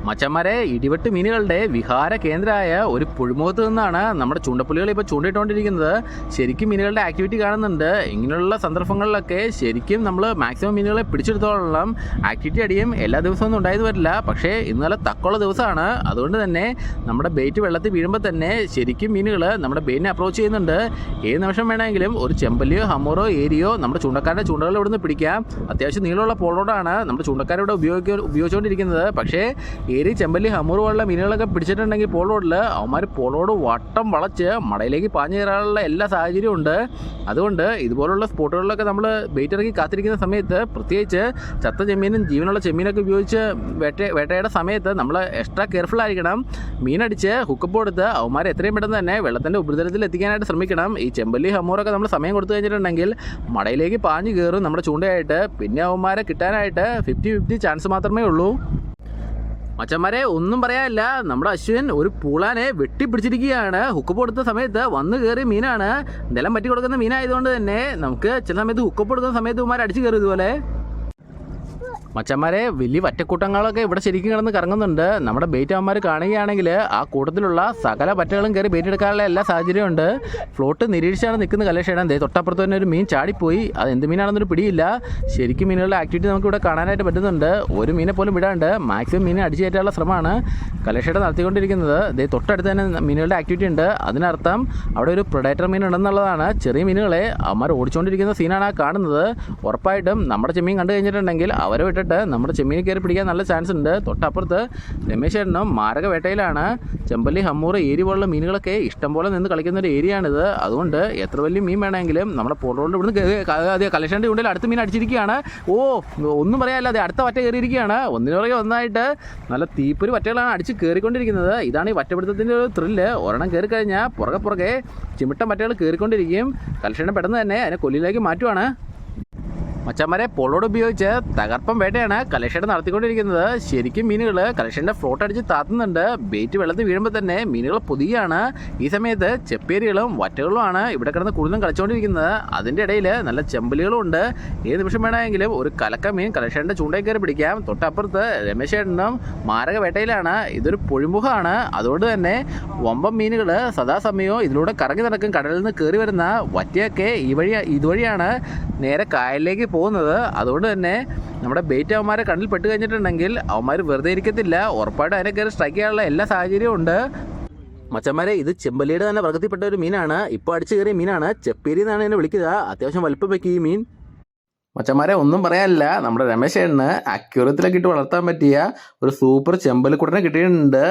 മച്ചന്മാരെ, ഇടിവെട്ട് മീനുകളുടെ വിഹാര കേന്ദ്രമായ ഒരു പുഴുമുഖത്ത് നിന്നാണ് നമ്മുടെ ചൂണ്ടപ്പുള്ളികൾ ഇപ്പോൾ ചൂണ്ടിട്ടുകൊണ്ടിരിക്കുന്നത്. ശരിക്കും മീനുകളുടെ ആക്ടിവിറ്റി കാണുന്നുണ്ട്. ഇങ്ങനെയുള്ള സന്ദർഭങ്ങളിലൊക്കെ ശരിക്കും നമ്മൾ മാക്സിമം മീനുകളെ പിടിച്ചെടുത്തോളം. ആക്ടിവിറ്റി അടിയും എല്ലാ ദിവസമൊന്നും ഉണ്ടായത് വരില്ല, പക്ഷേ ഇന്നലെ തക്കുള്ള ദിവസമാണ്. അതുകൊണ്ട് തന്നെ നമ്മുടെ ബെയ്റ്റ് വെള്ളത്തിൽ വീഴുമ്പോൾ തന്നെ ശരിക്കും മീനുകൾ നമ്മുടെ ബെയിറ്റിനെ അപ്രോച്ച് ചെയ്യുന്നുണ്ട്. ഏത് നിമിഷം വേണമെങ്കിലും ഒരു ചെമ്പല്ലിയോ ഹമ്മറോ ഏരിയോ നമ്മുടെ ചൂണ്ടക്കാരുടെ ചൂണ്ടകൾ ഇവിടുന്ന് പിടിക്കാം. അത്യാവശ്യം നീളമുള്ള പോളോടാണ് നമ്മുടെ ചൂണ്ടക്കാരിവിടെ ഉപയോഗിച്ചുകൊണ്ടിരിക്കുന്നത്. പക്ഷേ ഏരി, ചെമ്പല്ലി, ഹമ്മൂർ പോലുള്ള മീനുകളൊക്കെ പിടിച്ചിട്ടുണ്ടെങ്കിൽ പോളോഡിൽ അവന്മാർ പോളോട് വട്ടം വളച്ച് മടയിലേക്ക് പാഞ്ഞു കയറാനുള്ള എല്ലാ സാഹചര്യവും ഉണ്ട്. അതുകൊണ്ട് ഇതുപോലുള്ള സ്പോട്ടുകളിലൊക്കെ നമ്മൾ ബെയ്റ്റ് ഇറക്കി കാത്തിരിക്കുന്ന സമയത്ത്, പ്രത്യേകിച്ച് ചത്ത ചെമ്മീനും ജീവനുള്ള ചെമ്മീനൊക്കെ ഉപയോഗിച്ച് വേട്ടയുടെ സമയത്ത് നമ്മൾ എക്സ്ട്രാ കെയർഫുൾ ആയിരിക്കണം. മീനടിച്ച് ഹുക്കപ്പ് കൊടുത്ത് അവന്മാരെ എത്രയും പെട്ടെന്ന് തന്നെ വെള്ളത്തിൻ്റെ ഉപരിതലത്തിൽ എത്തിക്കാനായിട്ട് ശ്രമിക്കണം. ഈ ചെമ്പല്ലി, ഹമ്മൂറൊക്കെ നമ്മൾ സമയം കൊടുത്തു കഴിഞ്ഞിട്ടുണ്ടെങ്കിൽ മടയിലേക്ക് പാഞ്ഞു കയറും നമ്മുടെ ചൂണ്ടയായിട്ട്. പിന്നെ അവന്മാരെ കിട്ടാനായിട്ട് 50-50 ചാൻസ് മാത്രമേ ഉള്ളൂ. മച്ചന്മാരെ, ഒന്നും പറയാനില്ല, നമ്മുടെ അശ്വിൻ ഒരു പൂളാനെ വെട്ടിപ്പിടിച്ചിരിക്കുകയാണ്. ഹുക്കപ്പ് കൊടുത്ത സമയത്ത് വന്ന് കയറിയ മീനാണ്. നിലം പറ്റി കൊടുക്കുന്ന മീനായതുകൊണ്ട് തന്നെ നമുക്ക് ചില സമയത്ത് ഹുക്കപ്പ് കൊടുക്കുന്ന സമയത്ത് ഇവന്മാർ അടിച്ചു കയറും ഇതുപോലെ. മച്ചന്മാരെ, വലിയ വറ്റക്കൂട്ടങ്ങളൊക്കെ ഇവിടെ ശരിക്കും കിടന്ന് കറങ്ങുന്നുണ്ട്. നമ്മുടെ ബെയ്റ്റ് അവന്മാർ കാണുകയാണെങ്കിൽ ആ കൂട്ടത്തിലുള്ള സകല പറ്റകളും കയറി ബെയ്റ്റ് എടുക്കാനുള്ള എല്ലാ സാഹചര്യമുണ്ട്. ഫ്ലോട്ട് നിരീക്ഷിച്ചാണ് നിൽക്കുന്ന കലേഷേടാൻ. തൊട്ടപ്പുറത്ത് തന്നെ ഒരു മീൻ ചാടിപ്പോയി. അത് എന്ത് മീനാണെന്നൊരു പിടിയില്ല. ശരിക്കും മീനുകളുടെ ആക്ടിവിറ്റി നമുക്ക് ഇവിടെ കാണാനായിട്ട് പറ്റുന്നുണ്ട്. ഒരു മീനെ പോലും വിടാണ്ട് മാക്സിമം മീനെ അടിച്ചു കയറ്റാനുള്ള ശ്രമമാണ് കലേഷേട നടത്തിക്കൊണ്ടിരിക്കുന്നത്. തൊട്ടടുത്ത് തന്നെ മീനുകളുടെ ആക്ടിവിറ്റി ഉണ്ട്. അതിനർത്ഥം അവിടെ ഒരു പ്രൊഡേറ്റർ മീൻ ഉണ്ടെന്നുള്ളതാണ്. ചെറിയ മീനുകളെ അവന്മാർ ഓടിച്ചുകൊണ്ടിരിക്കുന്ന സീനാണ് ആ കാണുന്നത്. ഉറപ്പായിട്ടും നമ്മുടെ ചെമ്മീൻ കണ്ടു കഴിഞ്ഞിട്ടുണ്ടെങ്കിൽ അവരെ വിട്ടിട്ട് നമ്മുടെ ചെമ്മീനെ കയറി പിടിക്കാൻ നല്ല ചാൻസ് ഉണ്ട്. തൊട്ടപ്പുറത്ത് രമേശ് ചേട്ടനും മാരക വേട്ടയിലാണ്. ചെമ്പല്ലി, ഹമ്മൂർ, ഏരി പോലുള്ള മീനുകളൊക്കെ ഇഷ്ടംപോലെ നിന്ന് കളിക്കുന്ന ഒരു ഏരിയയാണിത്. അതുകൊണ്ട് എത്ര വലിയ മീൻ വേണമെങ്കിലും നമ്മുടെ പോളോണ്ട് ഇവിടുന്ന് കലേഷൻ്റെ ഉള്ളിൽ അടുത്ത മീൻ അടിച്ചിരിക്കുകയാണ്. ഒന്നും പറയാനില്ല, അതെ അടുത്ത വറ്റ കയറിയിരിക്കുകയാണ്. ഒന്നിനുപുറകെ ഒന്നായിട്ട് നല്ല തീപ്പൊരു വറ്റകളാണ് അടിച്ച് കയറിക്കൊണ്ടിരിക്കുന്നത്. ഇതാണ് ഈ വറ്റപിടുത്തത്തിൻ്റെ ഒരു ത്രില്ല്. ഒരെണ്ണം കയറി കഴിഞ്ഞാൽ പുറകെ ചിമിട്ടം വറ്റകൾ കയറിക്കൊണ്ടിരിക്കും. കലേഷനെ പെട്ടെന്ന് തന്നെ അതിനെ കൊല്ലിയിലേക്ക് മാറ്റുവാണ്. മച്ചന്മാരെ, പോളോട് ഉപയോഗിച്ച് തകർപ്പം വേട്ടയാണ് കലേഷേട് നടത്തിക്കൊണ്ടിരിക്കുന്നത്. ശരിക്കും മീനുകൾ കലേഷൻ്റെ ഫ്ലോട്ട് അടിച്ച് താത്തുന്നുണ്ട്. ബെയ്റ്റ് വെള്ളത്തിൽ വീഴുമ്പോൾ തന്നെ മീനുകൾ പൊതിയാണ്. ഈ സമയത്ത് ചെപ്പേരികളും വറ്റകളുമാണ് ഇവിടെ കിടന്ന് കൂടുതലും കളിച്ചുകൊണ്ടിരിക്കുന്നത്. അതിൻ്റെ ഇടയിൽ നല്ല ചെമ്പലികളും ഉണ്ട്. ഏത് നിമിഷം വേണമെങ്കിലും ഒരു കലക്ക മീൻ കലേഷേൻ്റെ ചൂണ്ടയിൽ കയറി പിടിക്കാം. തൊട്ടപ്പുറത്ത് രമേശേട്ടനും മാരക വേട്ടയിലാണ്. ഇതൊരു പൊഴിമുഖമാണ്. അതുകൊണ്ട് തന്നെ വമ്പം മീനുകൾ സദാസമയവും ഇതിലൂടെ കറങ്ങി നടക്കും. കടലിൽ നിന്ന് കയറി വരുന്ന വറ്റയൊക്കെ ഇതുവഴിയാണ് നേരെ കായലിലേക്ക് പോകുന്നത്. അതുകൊണ്ട് തന്നെ നമ്മുടെ ബെയ്റ്റ് അവന്മാരെ കണ്ണിൽ പെട്ട് കഴിഞ്ഞിട്ടുണ്ടെങ്കിൽ അവന്മാർ വെറുതെ ഇരിക്കത്തില്ല. ഉറപ്പായിട്ടും അതിനെ കയറി സ്ട്രൈക്ക് ചെയ്യാനുള്ള എല്ലാ സാഹചര്യവും ഉണ്ട്. മച്ചന്മാരെ, ഇത് ചെമ്പല്ലിയുടെ തന്നെ വർഗത്തിൽപ്പെട്ട ഒരു മീനാണ്. ഇപ്പോൾ അടിച്ചു കയറിയ മീനാണ്. ചെപ്പേരി എന്നാണ് എന്നെ വിളിക്കുക. അത്യാവശ്യം വലിപ്പം വയ്ക്കും ഈ മീൻ. മച്ചന്മാരെ, ഒന്നും പറയാനില്ല, നമ്മുടെ രമേശേട്ടന് അക്യൂറത്തിലൊക്കെ ഇട്ട് വളർത്താൻ പറ്റിയ ഒരു സൂപ്പർ ചെമ്പല്ലിക്കുട്ടനെ കിട്ടിയിട്ടുണ്ട്.